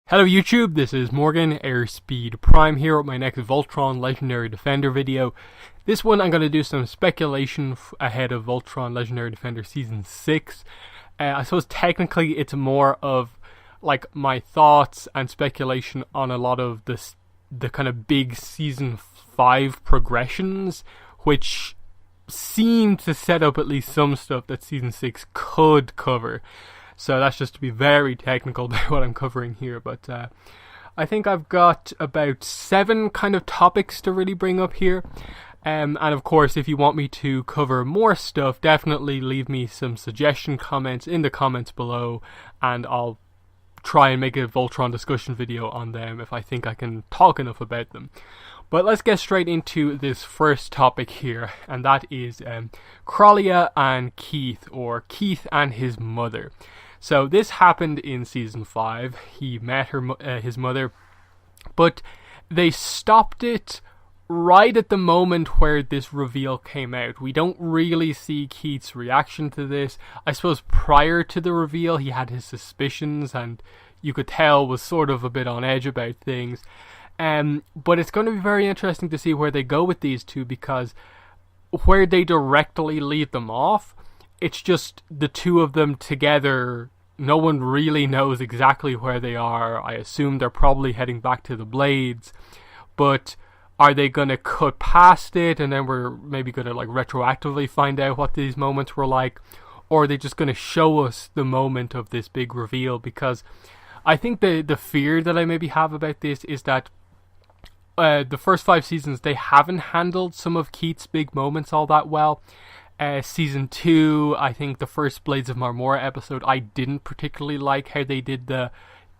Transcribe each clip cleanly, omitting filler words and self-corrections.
Hello YouTube, this is Morgan, Airspeed Prime here with my next Voltron Legendary Defender video. This one I'm going to do some speculation ahead of Voltron Legendary Defender Season 6. I suppose technically it's more of like my thoughts and speculation on a lot of the kind of big Season 5 progressions, which seem to set up at least some stuff that Season 6 could cover. So that's just to be very technical about what I'm covering here, but I think I've got about 7 kind of topics to really bring up here. And of course, if you want me to cover more stuff, definitely leave me some suggestion comments in the comments below, and I'll try and make a Voltron discussion video on them if I think I can talk enough about them. But let's get straight into this first topic here, and that is KROLIA and Keith, or Keith and his mother. So this happened in Season 5. He met his mother, but they stopped it right at the moment where this reveal came out. We don't really see Keith's reaction to this. I suppose prior to the reveal he had his suspicions, and you could tell was sort of a bit on edge about things. But it's going to be very interesting to see where they go with these two, because where they directly leave them off, it's just the two of them together. No one really knows exactly where they are. I assume they're probably heading back to the Blades, but are they going to cut past it and then we're maybe going to like retroactively find out what these moments were like, or are they just going to show us the moment of this big reveal? Because I think the fear that I maybe have about this is that the first 5 seasons, they haven't handled some of Keith's big moments all that well. Season 2, I think the first Blades of Marmora episode, I didn't particularly like how they did the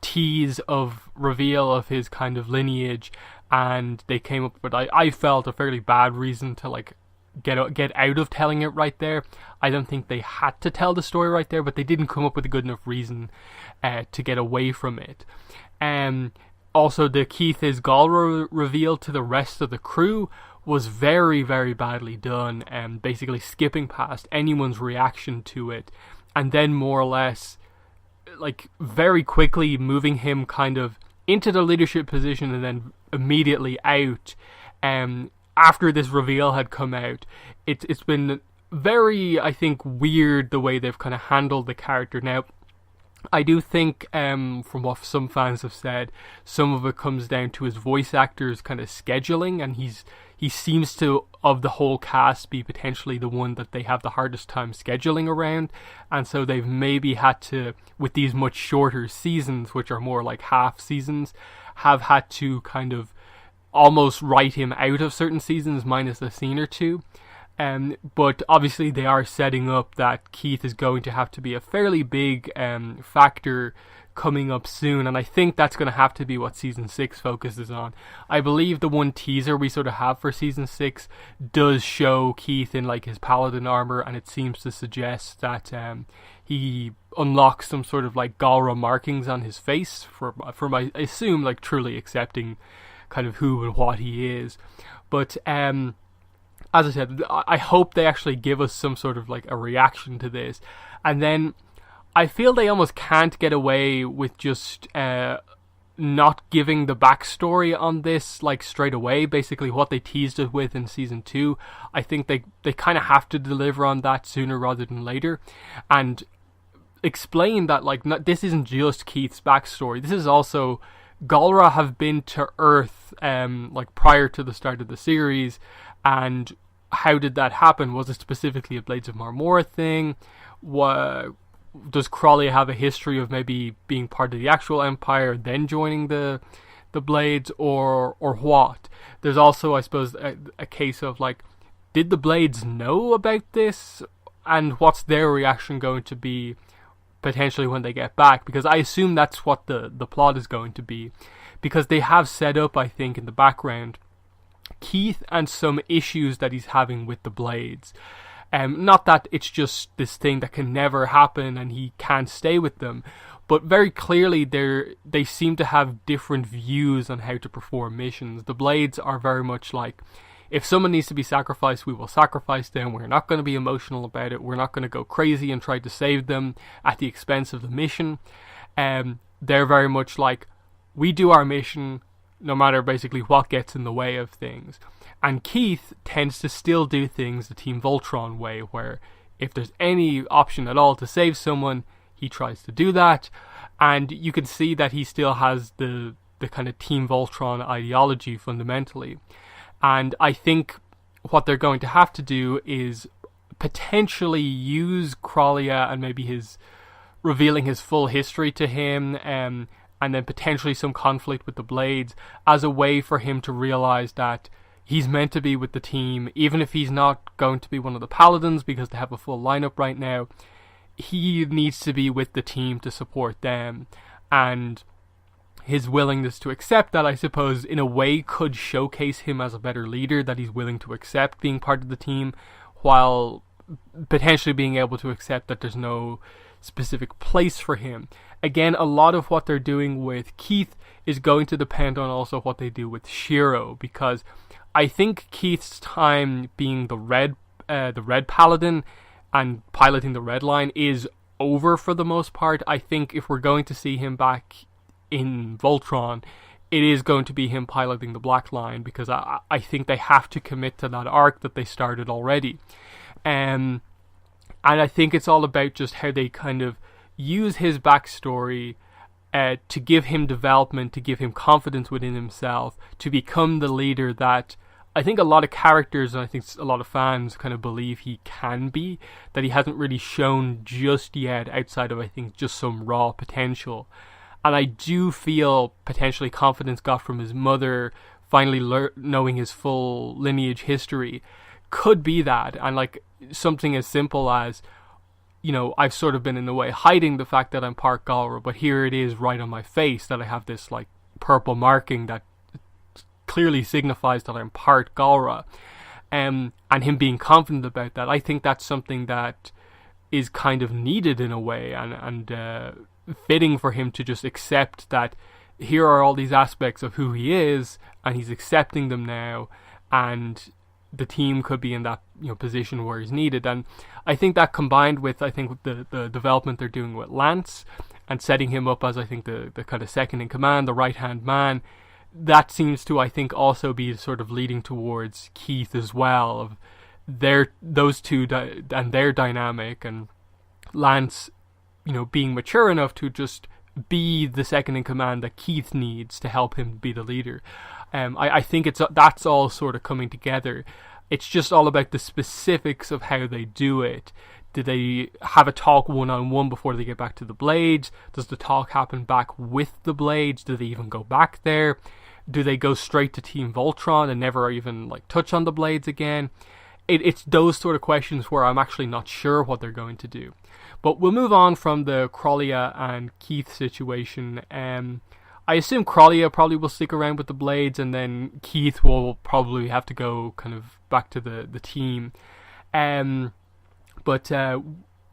tease of reveal of his kind of lineage, and they came up with, I felt, a fairly bad reason to like get out of telling it right there. I don't think they had to tell the story right there, but they didn't come up with a good enough reason to get away from it. Also, the Keith is Galra reveal to the rest of the crew was very, very badly done, and basically skipping past anyone's reaction to it, and then more or less like very quickly moving him kind of into the leadership position and then immediately out after this reveal had come out. It's been very, I think, weird the way they've kind of handled the character. Now, I do think, from what some fans have said, some of it comes down to his voice actor's kind of scheduling, and he seems to, of the whole cast, be potentially the one that they have the hardest time scheduling around, and so they've maybe had to, with these much shorter seasons, which are more like half seasons, have had to kind of almost write him out of certain seasons, minus a scene or two. But obviously they are setting up that Keith is going to have to be a fairly big factor coming up soon, and I think that's going to have to be what Season 6 focuses on. I believe the one teaser we sort of have for Season 6 does show Keith in like his paladin armor, and it seems to suggest that he unlocks some sort of like Galra markings on his face for I assume like truly accepting kind of who and what he is. But as I said, I hope they actually give us some sort of like a reaction to this. And then I feel they almost can't get away with just not giving the backstory on this like straight away. Basically what they teased it with in Season 2, I think they kind of have to deliver on that sooner rather than later, and explain that like this isn't just Keith's backstory. This is also Galra have been to Earth like prior to the start of the series. And how did that happen? Was it specifically a Blades of Marmora thing? Does KROLIA have a history of maybe being part of the actual Empire, then joining the Blades, or what? There's also, I suppose, a case of like, did the Blades know about this? And what's their reaction going to be potentially when they get back? Because I assume that's what the plot is going to be. Because they have set up, I think, in the background, Keith and some issues that he's having with the Blades. Not that it's just this thing that can never happen and he can't stay with them, but very clearly they seem to have different views on how to perform missions. The Blades are very much like, if someone needs to be sacrificed, we will sacrifice them. We're not going to be emotional about it. We're not going to go crazy and try to save them at the expense of the mission. They're very much like, we do our mission no matter basically what gets in the way of things. And Keith tends to still do things the Team Voltron way, where if there's any option at all to save someone, he tries to do that. And you can see that he still has the kind of Team Voltron ideology fundamentally. And I think what they're going to have to do is potentially use KROLIA and maybe his revealing his full history to him, and then potentially some conflict with the Blades as a way for him to realize that he's meant to be with the team, even if he's not going to be one of the Paladins because they have a full lineup right now. He needs to be with the team to support them, and his willingness to accept that, I suppose, in a way could showcase him as a better leader, that he's willing to accept being part of the team, while potentially being able to accept that there's no specific place for him. Again, a lot of what they're doing with Keith is going to depend on also what they do with SHIRO, because I think Keith's time being the red Paladin and piloting the red line is over for the most part. I think if we're going to see him back in Voltron, it is going to be him piloting the black line, because I think they have to commit to that arc that they started already. And I think it's all about just how they kind of use his backstory to give him development, to give him confidence within himself, to become the leader that I think a lot of characters and I think a lot of fans kind of believe he can be, that he hasn't really shown just yet outside of, I think, just some raw potential. And I do feel potentially confidence got from his mother, finally knowing his full lineage history, could be that. And like something as simple as, you know, I've sort of been in a way hiding the fact that I'm part Galra, but here it is right on my face that I have this like purple marking that clearly signifies that I'm part Galra. And him being confident about that, I think that's something that is kind of needed in a way, and fitting for him to just accept that here are all these aspects of who he is, and he's accepting them now, and the team could be in that, you know, position where he's needed. And I think that combined with, I think, the development they're doing with Lance and setting him up as, I think, the kind of second in command, the right hand man, that seems to, I think, also be sort of leading towards Keith as well, of those two and their dynamic, and Lance, you know, being mature enough to just be the second in command that Keith needs to help him be the leader. I think that's all sort of coming together. It's just all about the specifics of how they do it. Do they have a talk one-on-one before they get back to the Blades? Does the talk happen back with the Blades? Do they even go back there? Do they go straight to Team Voltron and never even like touch on the Blades again? It's those sort of questions where I'm actually not sure what they're going to do. But we'll move on from the KROLIA and Keith situation. I assume KROLIA probably will stick around with the Blades, and then Keith will probably have to go kind of back to the team. And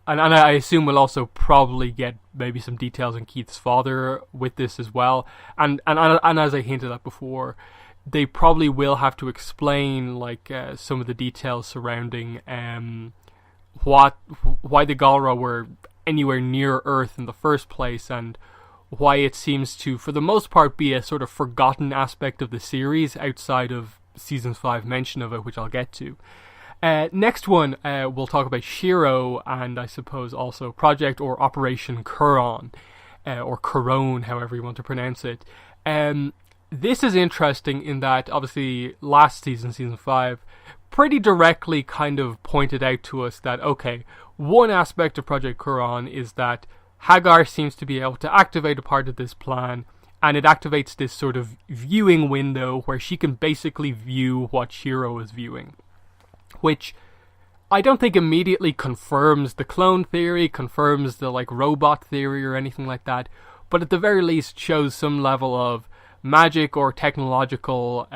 I assume we'll also probably get maybe some details on Keith's father with this as well. And as I hinted at before, they probably will have to explain like some of the details surrounding why the Galra were anywhere near Earth in the first place, and why it seems to, for the most part, be a sort of forgotten aspect of the series outside of Season 5 mention of it, which I'll get to. Next one, we'll talk about SHIRO, and I suppose also Project or Operation KURON, or KURON, however you want to pronounce it. This is interesting in that, obviously, last season, Season 5, pretty directly kind of pointed out to us that, okay, one aspect of Project KURON is that Hagar seems to be able to activate a part of this plan, and it activates this sort of viewing window where she can basically view what SHIRO is viewing. Which I don't think immediately confirms the clone theory, confirms the like robot theory or anything like that, but at the very least shows some level of magic or technological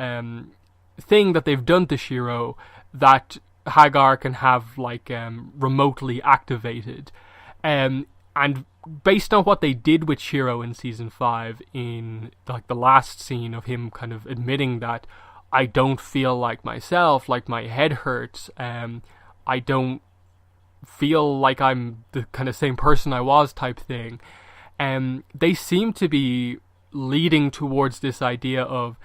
thing that they've done to SHIRO that Hagar can have like remotely activated. And based on what they did with SHIRO in Season 5, in like the last scene of him kind of admitting that I don't feel like myself, like my head hurts, I don't feel like I'm the kind of same person I was type thing, they seem to be leading towards this idea of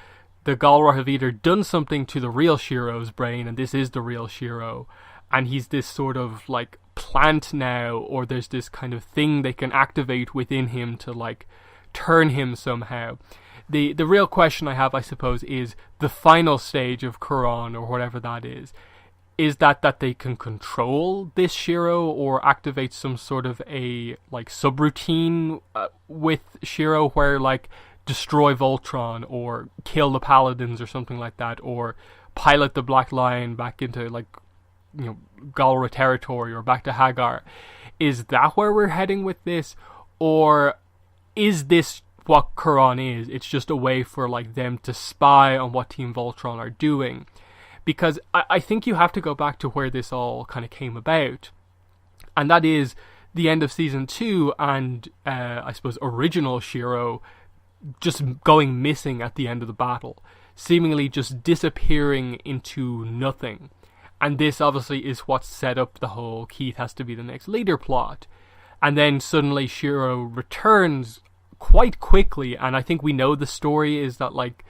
the Galra have either done something to the real Shiro's brain, and this is the real Shiro, and he's this sort of like plant now, or there's this kind of thing they can activate within him to like turn him somehow. The real question I have, I suppose, is the final stage of KURON, or whatever that is that they can control this Shiro or activate some sort of a like subroutine with Shiro, where like destroy Voltron or kill the Paladins or something like that, or pilot the Black Lion back into like, you know, Galra territory or back to Hagar. Is that where we're heading with this, or is this what KURON is? It's just a way for like them to spy on what Team Voltron are doing. Because I think you have to go back to where this all kind of came about, and that is the end of Season 2 and I suppose original Shiro just going missing at the end of the battle, seemingly just disappearing into nothing. And this obviously is what set up the whole Keith has to be the next leader plot. And then suddenly Shiro returns quite quickly, and I think we know the story is that like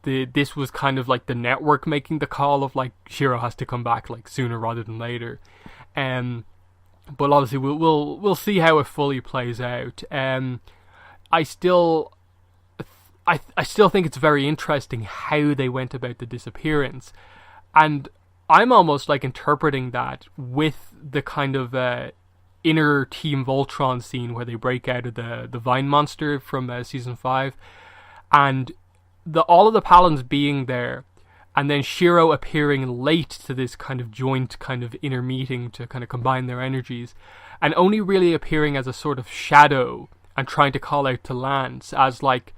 this was kind of like the network making the call of like Shiro has to come back like sooner rather than later. But obviously we'll see how it fully plays out. I still think it's very interesting how they went about the disappearance, and I'm almost like interpreting that with the kind of inner Team Voltron scene where they break out of the Vine Monster from Season 5, and all of the Paladins being there, and then Shiro appearing late to this kind of joint kind of inner meeting to kind of combine their energies, and only really appearing as a sort of shadow and trying to call out to Lance as like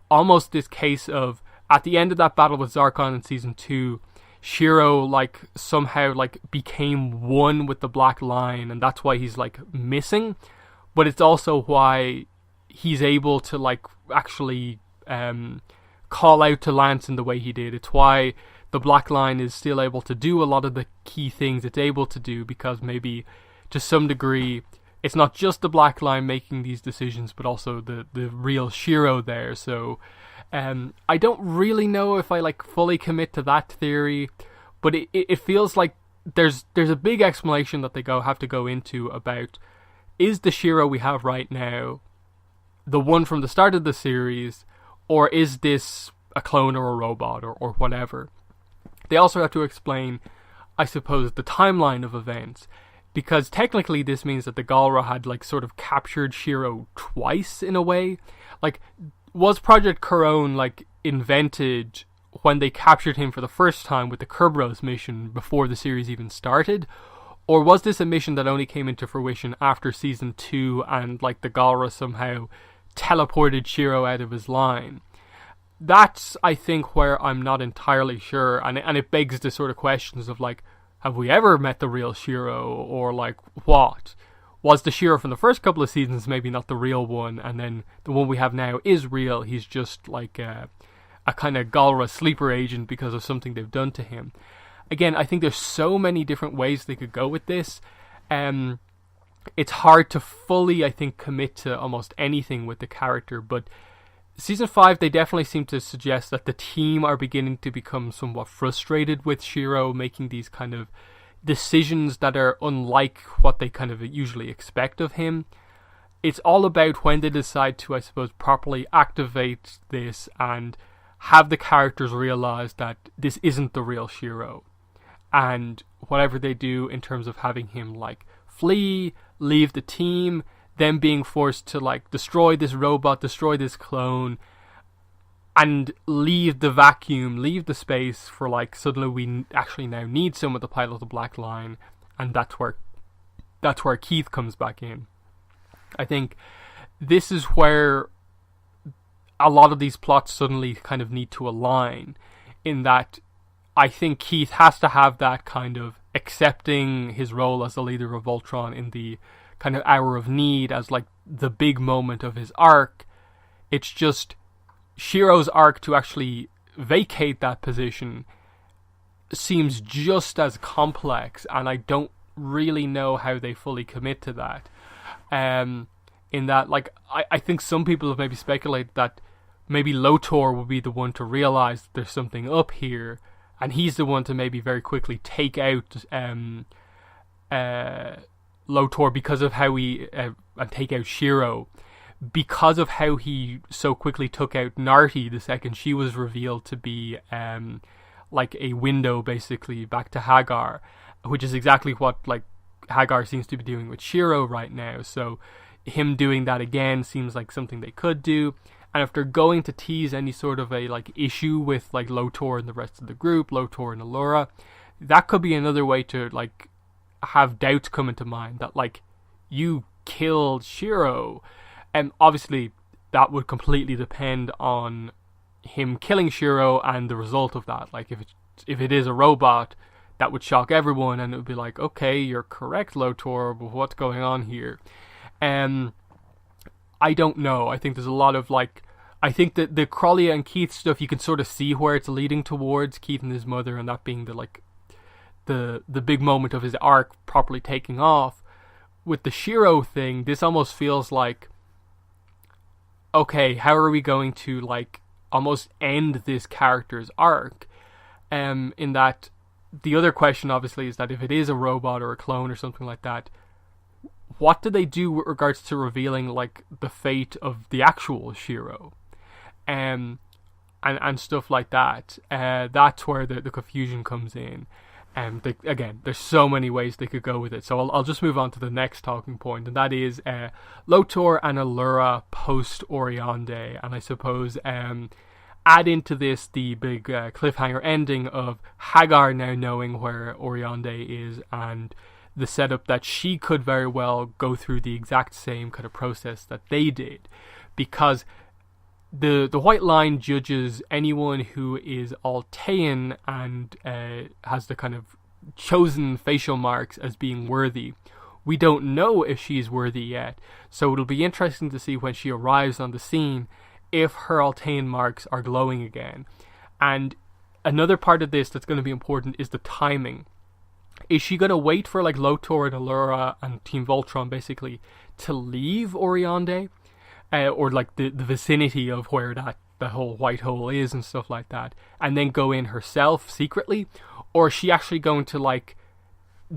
almost this case of, at the end of that battle with Zarkon in Season 2, Shiro like somehow like became one with the Black Line, and that's why he's like missing, but it's also why he's able to like actually call out to Lance in the way he did. It's why the Black Line is still able to do a lot of the key things it's able to do, because maybe to some degree it's not just the Black Line making these decisions, but also the real Shiro there. So I don't really know if I like fully commit to that theory, but it feels like there's a big explanation that they have to go into about, is the Shiro we have right now the one from the start of the series, or is this a clone or a robot or whatever? They also have to explain, I suppose, the timeline of events, because technically this means that the Galra had like sort of captured Shiro twice in a way. Like, was Project KURON like invented when they captured him for the first time with the Kerberos mission before the series even started? Or was this a mission that only came into fruition after Season 2 and like the Galra somehow teleported Shiro out of his line? That's, I think, where I'm not entirely sure, and it begs the sort of questions of like, have we ever met the real Shiro, or like what? Was the Shiro from the first couple of seasons maybe not the real one, and then the one we have now is real? He's just like a kind of Galra sleeper agent because of something they've done to him. Again, I think there's so many different ways they could go with this. It's hard to fully, I think, commit to almost anything with the character, but Season 5, they definitely seem to suggest that the team are beginning to become somewhat frustrated with Shiro making these kind of decisions that are unlike what they kind of usually expect of him. It's all about when they decide to, I suppose, properly activate this and have the characters realize that this isn't the real Shiro. And whatever they do in terms of having him like flee, leave the team, them being forced to like destroy this robot, destroy this clone, and leave the vacuum, leave the space for like, suddenly we actually now need someone to pilot the Black Line, and that's where Keith comes back in. I think this is where a lot of these plots suddenly kind of need to align, in that I think Keith has to have that kind of accepting his role as the leader of Voltron in the kind of hour of need as like the big moment of his arc. It's just Shiro's arc to actually vacate that position seems just as complex, and I don't really know how they fully commit to that. in that, like, I think some people have maybe speculated that maybe LOTOR will be the one to realize that there's something up here, and he's the one to maybe very quickly take out LOTOR because of how he and take out SHIRO, because of how he so quickly took out Narti the second she was revealed to be like a window basically back to Hagar, which is exactly what like Hagar seems to be doing with SHIRO right now. So him doing that again seems like something they could do. And if they're going to tease any sort of a like issue with like LOTOR and the rest of the group, LOTOR and ALLURA, that could be another way to like have doubts come into mind that like you killed SHIRO. And obviously that would completely depend on him killing SHIRO and the result of that. Like if it is a robot, that would shock everyone, and it would be like, okay, you're correct, LOTOR, but what's going on here? I don't know. I think there's a lot of like, I think that the KROLIA and Keith stuff, you can sort of see where it's leading towards, Keith and his mother, and that being the like the big moment of his arc properly taking off. With the SHIRO thing, this almost feels like, okay, how are we going to like almost end this character's arc? In that, the other question obviously is that if it is a robot or a clone or something like that, what do they do with regards to revealing like the fate of the actual SHIRO, and stuff like that? That's where the confusion comes in. Again, there's so many ways they could go with it. So I'll just move on to the next talking point, and that is LOTOR and ALLURA post ORIANDE, and I suppose add into this the big cliffhanger ending of Hagar now knowing where ORIANDE is, and the setup that she could very well go through the exact same kind of process that they did, because the White Line judges anyone who is Altean and has the kind of chosen facial marks as being worthy. We don't know if she's worthy yet, so it'll be interesting to see when she arrives on the scene if her Altean marks are glowing again. And another part of this that's going to be important is the timing. Is she going to wait for like LOTOR and ALLURA and Team Voltron basically to leave ORIANDE, or like the vicinity of where the whole white hole is and stuff like that, and then go in herself secretly? Or is she actually going to like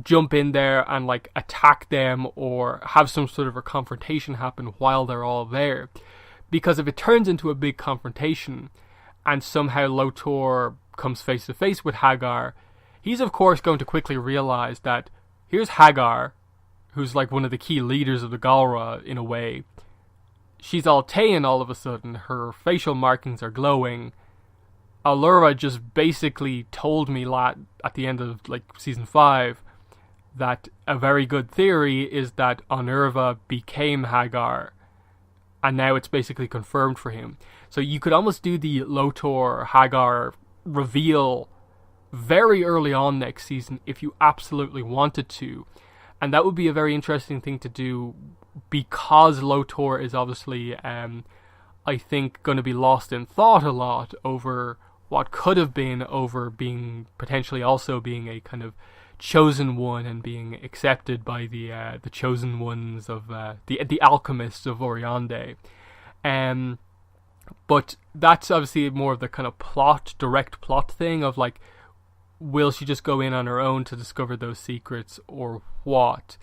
jump in there and like attack them, or have some sort of a confrontation happen while they're all there? Because if it turns into a big confrontation and somehow LOTOR comes face to face with Hagar, he's of course going to quickly realize that here's Hagar, who's like one of the key leaders of the Galra in a way. She's Altean all of a sudden, her facial markings are glowing. ALLURA just basically told me at the end of like season 5 that a very good theory is that Unnerva became Hagar, and now it's basically confirmed for him. So you could almost do the LOTOR Hagar reveal very early on next season if you absolutely wanted to, and that would be a very interesting thing to do, because LOTOR is obviously I think going to be lost in thought a lot over what could have been, over being potentially also being a kind of chosen one and being accepted by the chosen ones of the alchemists of ORIANDE. But that's obviously more of the kind of direct plot thing of like, will she just go in on her own to discover those secrets or what?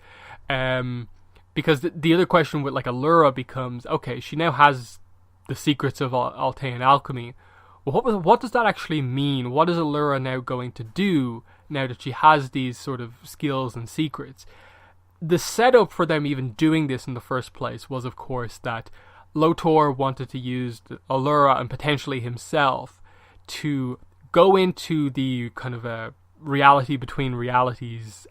Because the other question with like ALLURA becomes, okay, she now has the secrets of Altean alchemy. Well, what does that actually mean? What is ALLURA now going to do now that she has these sort of skills and secrets? The setup for them even doing this in the first place was, of course, that LOTOR wanted to use ALLURA and potentially himself to go into the kind of a reality between realities,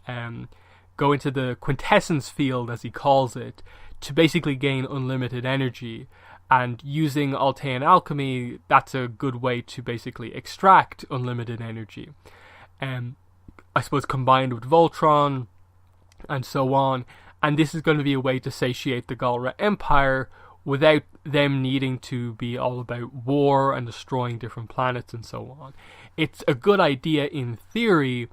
go into the quintessence field, as he calls it, to basically gain unlimited energy. And using Altean alchemy, that's a good way to basically extract unlimited energy. I suppose combined with Voltron and so on. And this is going to be a way to satiate the Galra Empire without them needing to be all about war and destroying different planets and so on. It's a good idea in theory,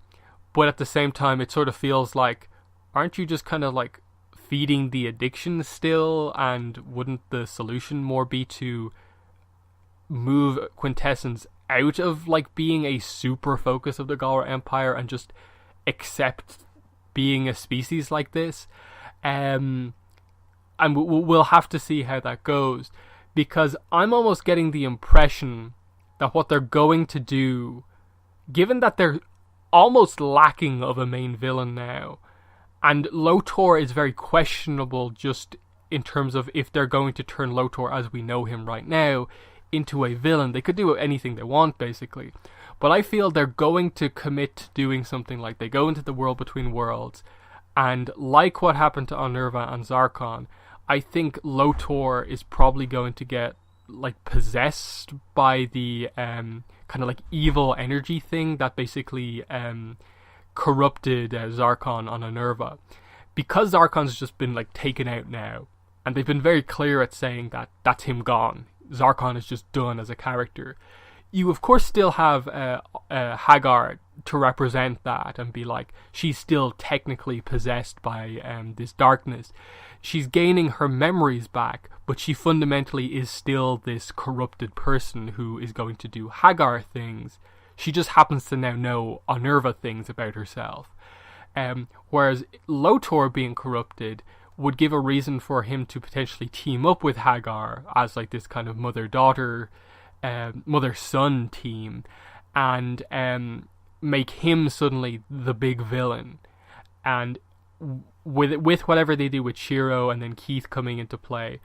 but at the same time it sort of feels like, aren't you just kind of like feeding the addiction still, and wouldn't the solution more be to move quintessence out of like being a super focus of the Galra Empire and just accept being a species like this? And we'll have to see how that goes, because I'm almost getting the impression that what they're going to do, given that they're almost lacking of a main villain now, and LOTOR is very questionable just in terms of if they're going to turn LOTOR as we know him right now into a villain. They could do anything they want, basically. But I feel they're going to commit to doing something like they go into the world between worlds, and like what happened to Unnerva and Zarkon, I think LOTOR is probably going to get like possessed by the kind of like evil energy thing that basically corrupted Zarkon on Unnerva. Because Zarkon's just been like taken out now, and they've been very clear at saying that that's him gone. Zarkon is just done as a character. You of course still have Hagar to represent that and be like, she's still technically possessed by this darkness. She's gaining her memories back, but she fundamentally is still this corrupted person who is going to do Hagar things. She just happens to now know Unnerva things about herself. Whereas LOTOR being corrupted would give a reason for him to potentially team up with Hagar as like this kind of mother-daughter, mother-son team, and make him suddenly the big villain. And with whatever they do with Shiro and then Keith coming into play,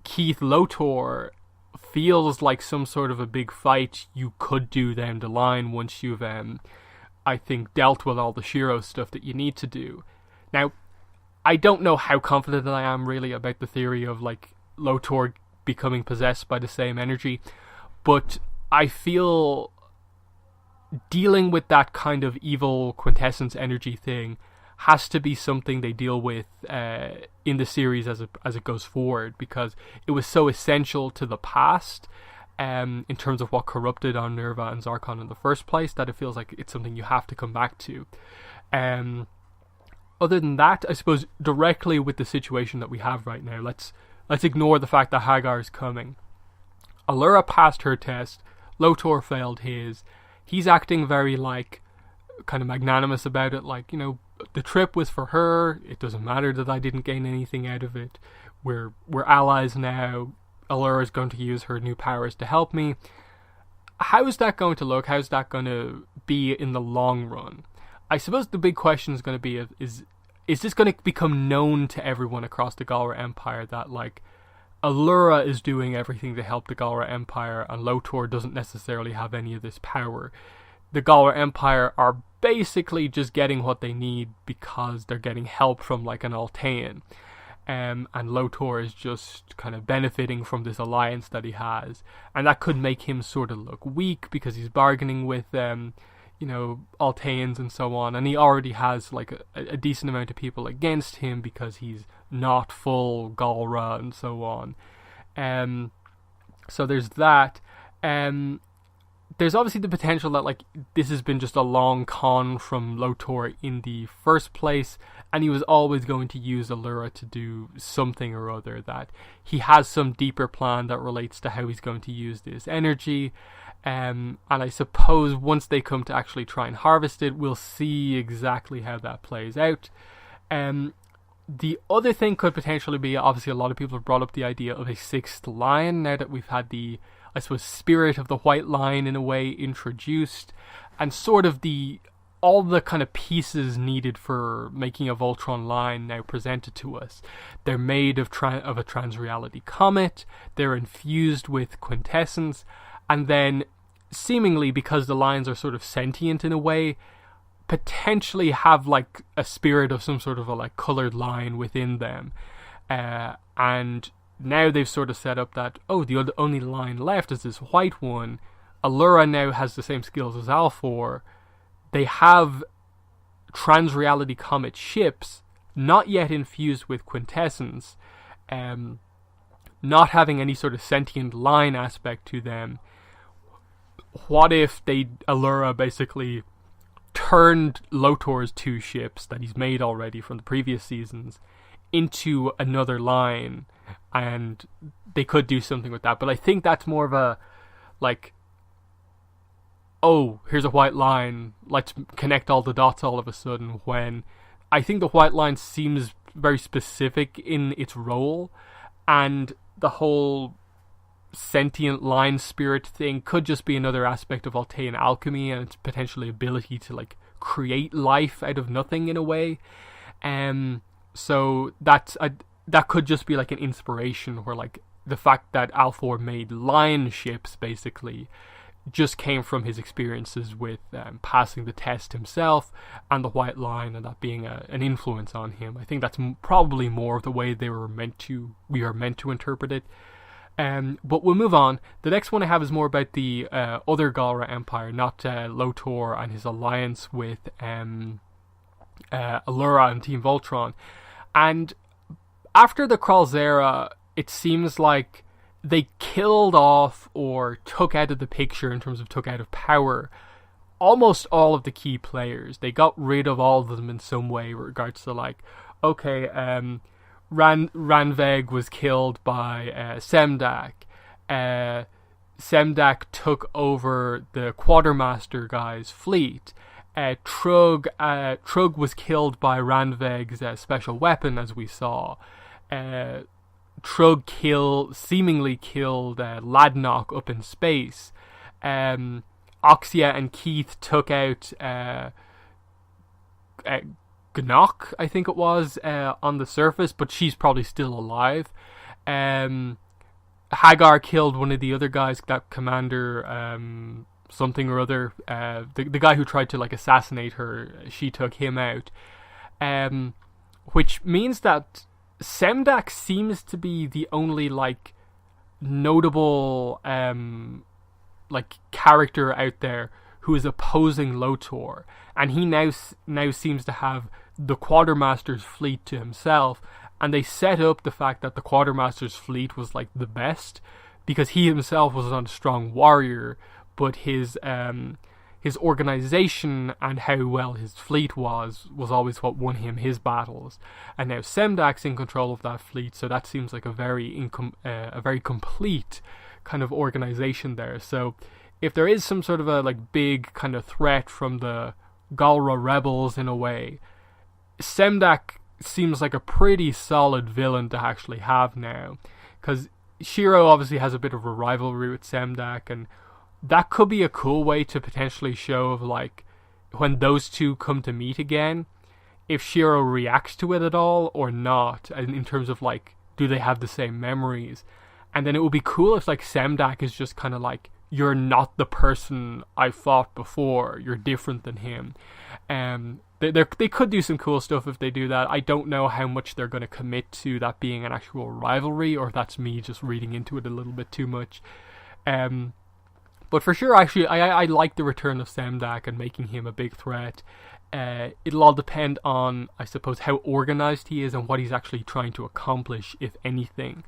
Keith LOTOR feels like some sort of a big fight you could do down the line once you've I think dealt with all the Shiro stuff that you need to do. Now, I don't know how confident I am really about the theory of like LOTOR becoming possessed by the same energy, but I feel dealing with that kind of evil quintessence energy thing has to be something they deal with in the series as it goes forward, because it was so essential to the past in terms of what corrupted Unnerva and Zarkon in the first place, that it feels like it's something you have to come back to. Other than that, I suppose directly with the situation that we have right now, let's ignore the fact that Hagar is coming. Allura passed her test, LOTOR failed his. He's acting very like kind of magnanimous about it, like, you know, the trip was for her, it doesn't matter that I didn't gain anything out of it, we're allies now, Allura is going to use her new powers to help me. How is that going to look? How's that going to be in the long run? I suppose the big question is going to be, is this going to become known to everyone across the Galra Empire that like Allura is doing everything to help the Galra Empire and LOTOR doesn't necessarily have any of this power? The Galra Empire are basically just getting what they need because they're getting help from like an Altean. And LOTOR is just kind of benefiting from this alliance that he has. And that could make him sort of look weak because he's bargaining with you know, Alteans and so on. And he already has like a decent amount of people against him because he's not full Galra and so on. So there's that. There's obviously the potential that like this has been just a long con from LOTOR in the first place, and he was always going to use Allura to do something or other, that he has some deeper plan that relates to how he's going to use this energy. And I suppose once they come to actually try and harvest it, we'll see exactly how that plays out. The other thing could potentially be, obviously a lot of people have brought up the idea of a sixth lion now that we've had the, I suppose, spirit of the white lion in a way introduced, and sort of all the kind of pieces needed for making a Voltron line now presented to us. They're made of a trans-reality comet, they're infused with quintessence, and then seemingly, because the lions are sort of sentient in a way, potentially have like a spirit of some sort of a like colored line within them. And now they've sort of set up that, the only line left is this white one. Allura now has the same skills as Alfor. They have trans-reality comet ships, not yet infused with quintessence, not having any sort of sentient line aspect to them. What if Allura basically turned LOTOR's two ships that he's made already from the previous seasons into another line, and they could do something with that. But I think that's more of a, like, oh, here's a white line, let's connect all the dots all of a sudden, when I think the white line seems very specific in its role, and the whole sentient line spirit thing could just be another aspect of Altean alchemy and its potentially ability to, like, create life out of nothing in a way. So that could just be like an inspiration, where, like, the fact that Alfor made lion ships basically just came from his experiences with passing the test himself and the white line, and that being an influence on him. I think that's probably more of the way we are meant to interpret it. But we'll move on. The next one I have is more about the other Galra Empire, not LOTOR and his alliance with ALLURA and Team Voltron. And after the KRAL ZERA, it seems like they killed off or took out of the picture, in terms of took out of power, almost all of the key players. They got rid of all of them in some way, in regards to, like, okay, RANVEIGS was killed by SEMDAK. SEMDAK took over the Quartermaster guy's fleet. Trug was killed by RANVEIGS' special weapon, as we saw. Trug seemingly killed Ladnock up in space. Oxia and Keith took out Gnock, I think it was, on the surface, but she's probably still alive. Hagar killed one of the other guys, that commander, something or other, the guy who tried to, like, assassinate her. She took him out, which means that SEMDAK seems to be the only, like, notable like, character out there who is opposing LOTOR, and he now seems to have the Quartermaster's fleet to himself. And they set up the fact that the Quartermaster's fleet was, like, the best, because he himself was not a strong warrior, but his organization and how well his fleet was always what won him his battles. And now SEMDAK's in control of that fleet, so that seems like a very complete kind of organization there. So if there is some sort of a, like, big kind of threat from the Galra rebels in a way, SEMDAK seems like a pretty solid villain to actually have now, because SHIRO obviously has a bit of a rivalry with SEMDAK, and that could be a cool way to potentially show of, like, when those two come to meet again, if SHIRO reacts to it at all or not, in terms of, like, do they have the same memories. And then it would be cool if, like, SEMDAK is just kind of like, you're not the person I fought before, you're different than him. They could do some cool stuff if they do that. I don't know how much they're going to commit to that being an actual rivalry, or if that's me just reading into it a little bit too much. But for sure, actually, I like the return of SEMDAK and making him a big threat. It'll all depend on, I suppose, how organized he is and what he's actually trying to accomplish, if anything.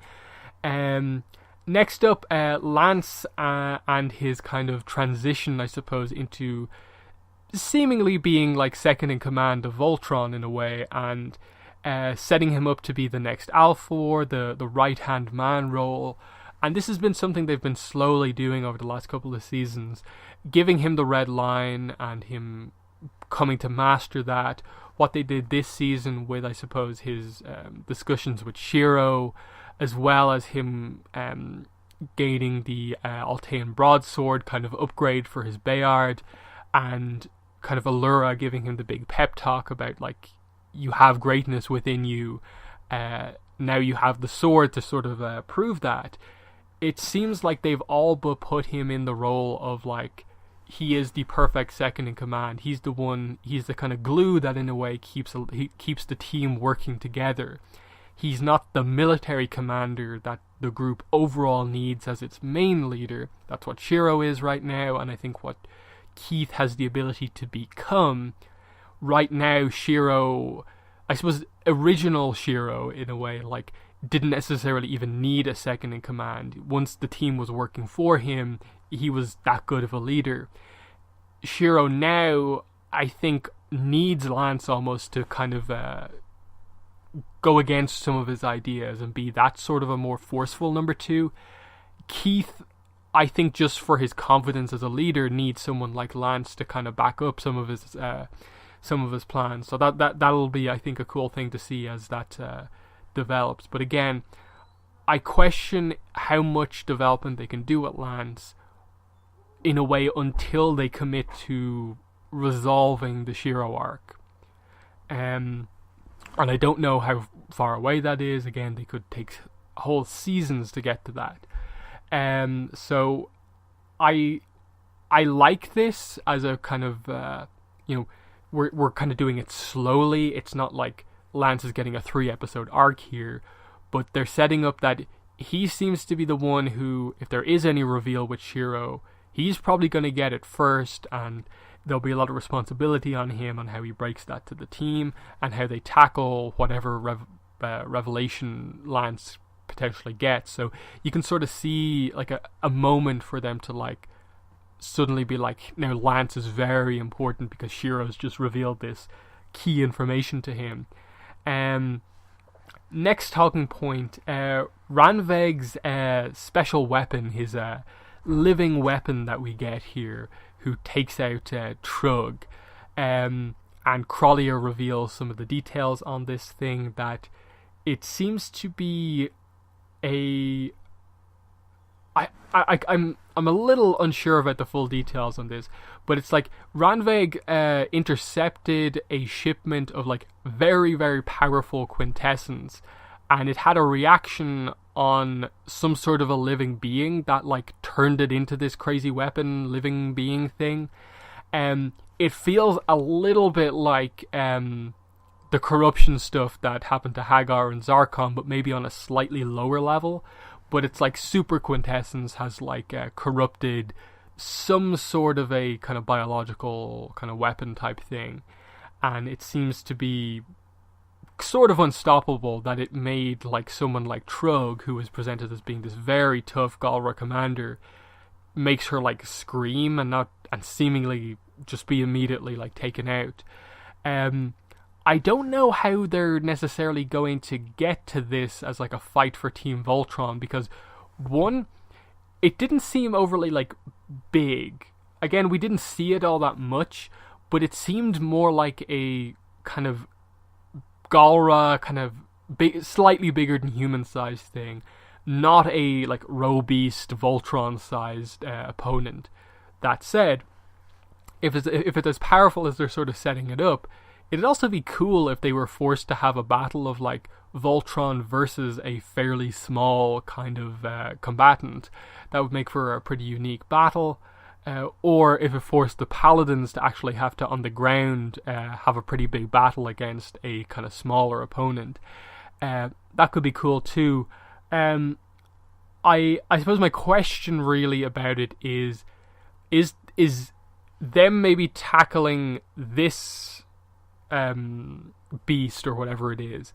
Next up, Lance and his kind of transition, I suppose, into seemingly being, like, second in command of Voltron in a way, and setting him up to be the next Alfor, the right-hand man role. And this has been something they've been slowly doing over the last couple of seasons, giving him the red line and him coming to master that. What they did this season with, I suppose, his discussions with SHIRO, as well as him gaining the Altean broadsword kind of upgrade for his Bayard, and kind of ALLURA giving him the big pep talk about, like, you have greatness within you, now you have the sword to sort of prove that. It seems like they've all but put him in the role of, like, he is the perfect second in command. He's the kind of glue that in a way keeps the team working together. He's not the military commander that the group overall needs as its main leader. That's what SHIRO is right now, and I think what Keith has the ability to become. Right now, SHIRO, I suppose original SHIRO in a way, like, didn't necessarily even need a second in command. Once the team was working for him, he was that good of a leader. SHIRO now, I think, needs Lance almost to kind of go against some of his ideas and be that sort of a more forceful number 2. Keith, I think, just for his confidence as a leader, needs someone like Lance to kind of back up some of his plans. So that'll be, I think, a cool thing to see as that develops. But again, I question how much development they can do with Lance in a way until they commit to resolving the SHIRO arc. And I don't know how far away that is. Again, they could take whole seasons to get to that. So I like this as a kind of, we're kind of doing it slowly. It's not like Lance is getting a 3-episode arc here, but they're setting up that he seems to be the one who, if there is any reveal with SHIRO, he's probably going to get it first, and there'll be a lot of responsibility on him on how he breaks that to the team and how they tackle whatever revelation Lance potentially gets. So you can sort of see like a moment for them to like suddenly be like, now Lance is very important because SHIRO's just revealed this key information to him. Next talking point, RANVEIGS' special weapon, his living weapon that we get here, who takes out Trug, and KROLIA reveals some of the details on this thing, that it seems to be I'm a little unsure about the full details on this, but it's like RANVEIG intercepted a shipment of like very, very powerful quintessence, and it had a reaction on some sort of a living being that like turned it into this crazy weapon living being thing. It feels a little bit like the corruption stuff that happened to Hagar and Zarkon, but maybe on a slightly lower level. But it's like super quintessence has like corrupted some sort of a kind of biological kind of weapon type thing, and it seems to be sort of unstoppable, that it made like someone like Trug, who was presented as being this very tough Galra commander, makes her like scream and seemingly just be immediately like taken out. I don't know how they're necessarily going to get to this as like a fight for Team Voltron, because one, it didn't seem overly like big. Again, we didn't see it all that much, but it seemed more like a kind of Galra, kind of slightly bigger than human sized thing, not a like Robeast Voltron sized opponent. That said, if it's as powerful as they're sort of setting it up, it'd also be cool if they were forced to have a battle of like Voltron versus a fairly small kind of combatant. That would make for a pretty unique battle. Or if it forced the Paladins to actually have to, on the ground, have a pretty big battle against a kind of smaller opponent. That could be cool too. I suppose my question really about it is them maybe tackling this beast or whatever it is,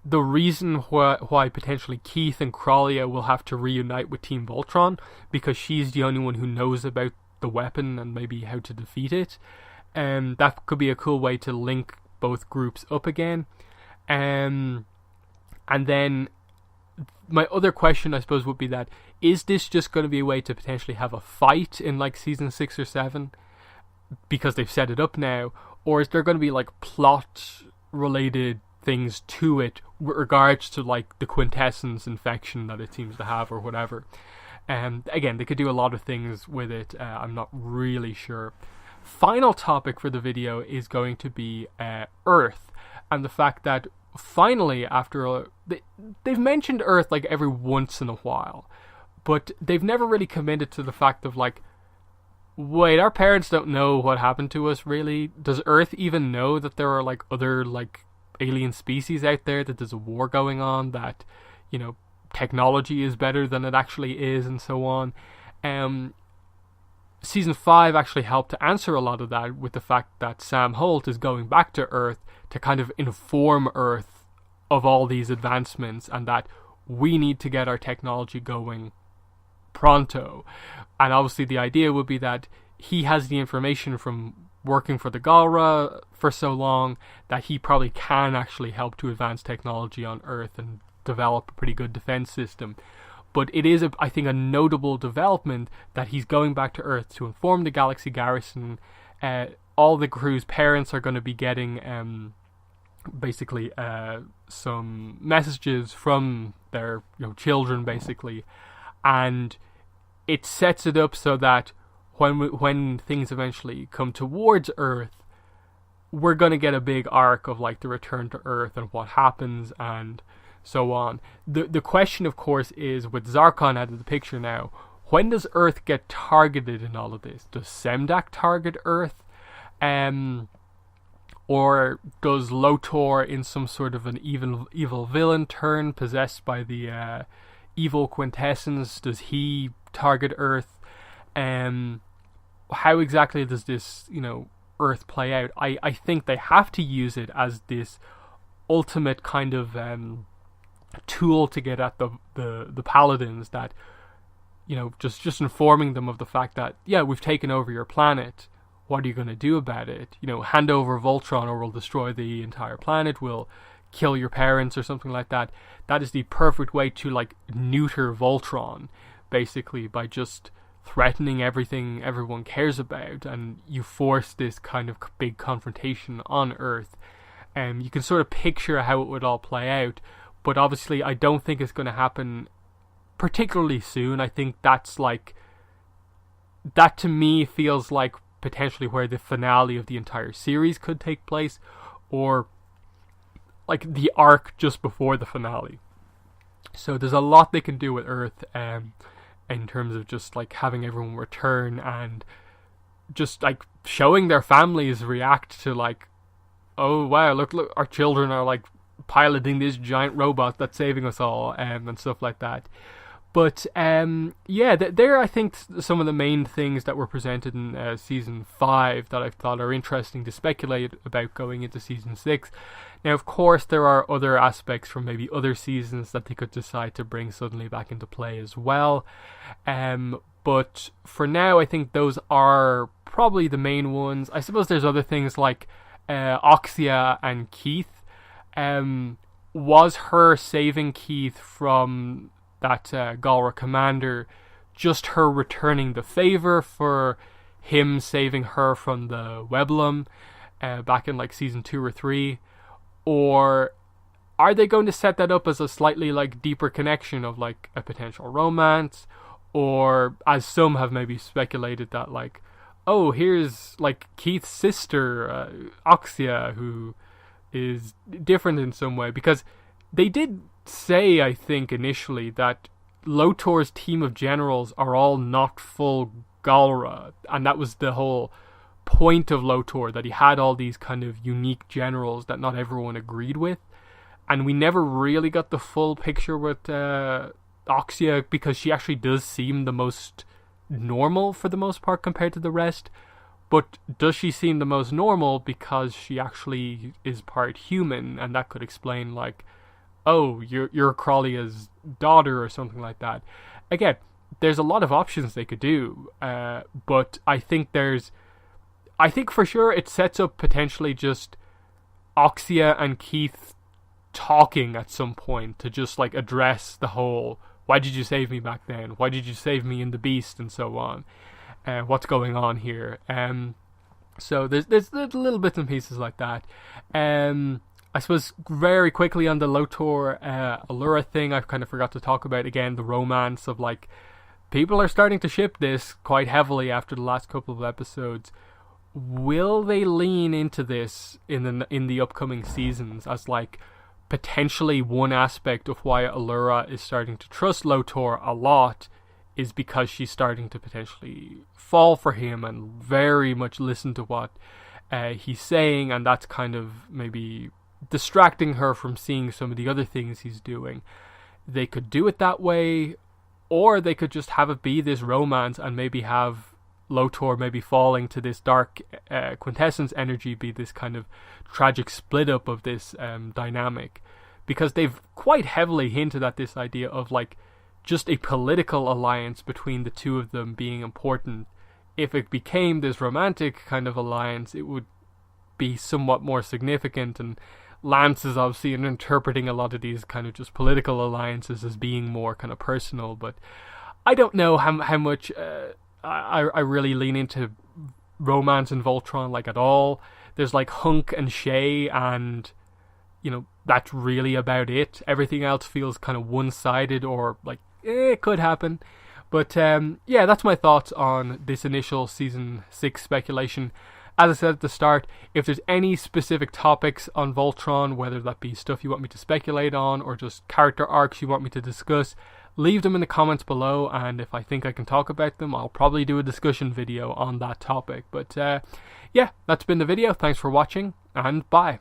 the reason why potentially Keith and KROLIA will have to reunite with Team Voltron, because she's the only one who knows about the weapon and maybe how to defeat it. That could be a cool way to link both groups up again. And then my other question, I suppose, would be that, is this just going to be a way to potentially have a fight in like season 6 or 7 because they've set it up now? Or is there going to be like plot related things to it with regards to like the quintessence infection that it seems to have or whatever? Again, they could do a lot of things with it. I'm not really sure. Final topic for the video is going to be Earth, and the fact that finally, after they've mentioned Earth like every once in a while, but they've never really committed to the fact of like, wait, our parents don't know what happened to us, really? Does Earth even know that there are like other like alien species out there, that there's a war going on, that, you know, technology is better than it actually is, and so on? Season 5 actually helped to answer a lot of that with the fact that Sam Holt is going back to Earth to kind of inform Earth of all these advancements, and that we need to get our technology going pronto. And obviously the idea would be that he has the information from working for the Galra for so long that he probably can actually help to advance technology on Earth and develop a pretty good defense system. But it is, I think, a notable development that he's going back to Earth to inform the Galaxy Garrison. All the crew's parents are going to be getting basically some messages from their children, basically, and it sets it up so that when things eventually come towards Earth, we're going to get a big arc of like the return to Earth and what happens and so on. The question, of course, is with Zarkon out of the picture now, when does Earth get targeted in all of this? Does SEMDAK target Earth? Or does LOTOR, in some sort of an evil villain turn, possessed by the evil quintessence, does he target Earth? How exactly does this, Earth play out? I think they have to use it as this ultimate kind of tool to get at the paladins, that just informing them of the fact that, yeah, we've taken over your planet. What are you going to do about it? Hand over Voltron or we'll destroy the entire planet. We'll kill your parents or something like that. That is the perfect way to like neuter Voltron, basically, by just threatening everything everyone cares about, and you force this kind of big confrontation on Earth. You can sort of picture how it would all play out, but obviously I don't think it's going to happen particularly soon. I think that's like, that to me feels like potentially where the finale of the entire series could take place, or like the arc just before the finale. So there's a lot they can do with Earth in terms of just like having everyone return and just like showing their families react to like, oh wow, look, our children are like piloting this giant robot that's saving us all, and stuff like that. But yeah, there I think some of the main things that were presented in Season 5 that I thought are interesting to speculate about going into Season 6. Now, of course, there are other aspects from maybe other seasons that they could decide to bring suddenly back into play as well. But for now, I think those are probably the main ones. I suppose there's other things like Oxia and Keith. Was her saving Keith from that Galra commander just her returning the favor for him saving her from the Weblum back in like Season 2 or 3? Or are they going to set that up as a slightly like deeper connection of like a potential romance? Or, as some have maybe speculated, that like, oh, here's like Keith's sister, Oxia, who is different in some way? Because they did say, I think, initially that LOTOR's team of generals are all not full Galra, and that was the whole point of LOTOR, that he had all these kind of unique generals that not everyone agreed with, and we never really got the full picture with Oxia, because she actually does seem the most normal for the most part compared to the rest. But does she seem the most normal because she actually is part human, and that could explain like, oh, you're KROLIA's daughter or something like that? Again, there's a lot of options they could do, but I think for sure it sets up potentially just Oxia and Keith talking at some point to just like address the whole, why did you save me back then? Why did you save me in the Beast? And so on. What's going on here? So there's little bits and pieces like that. I suppose very quickly on the LOTOR ALLURA thing, I kind of forgot to talk about again the romance of like, people are starting to ship this quite heavily after the last couple of episodes. Will they lean into this in the upcoming seasons as like potentially one aspect of why ALLURA is starting to trust LOTOR a lot is because she's starting to potentially fall for him and very much listen to what he's saying, and that's kind of maybe distracting her from seeing some of the other things he's doing. They could do it that way, or they could just have it be this romance and maybe have LOTOR maybe falling to this dark quintessence energy, be this kind of tragic split up of this dynamic, because they've quite heavily hinted at this idea of like just a political alliance between the two of them being important if it became this romantic kind of alliance, it would be somewhat more significant, and Lance is obviously interpreting a lot of these kind of just political alliances as being more kind of personal. But I don't know how much I really lean into romance in Voltron, like, at all. There's like Hunk and Shay, and you know, that's really about it. Everything else feels kind of one-sided, or like, it could happen. But yeah, that's my thoughts on this initial Season 6 speculation. As I said at the start, if there's any specific topics on Voltron, whether that be stuff you want me to speculate on, or just character arcs you want me to discuss, leave them in the comments below, and if I think I can talk about them, I'll probably do a discussion video on that topic. But yeah, that's been the video. Thanks for watching, and bye.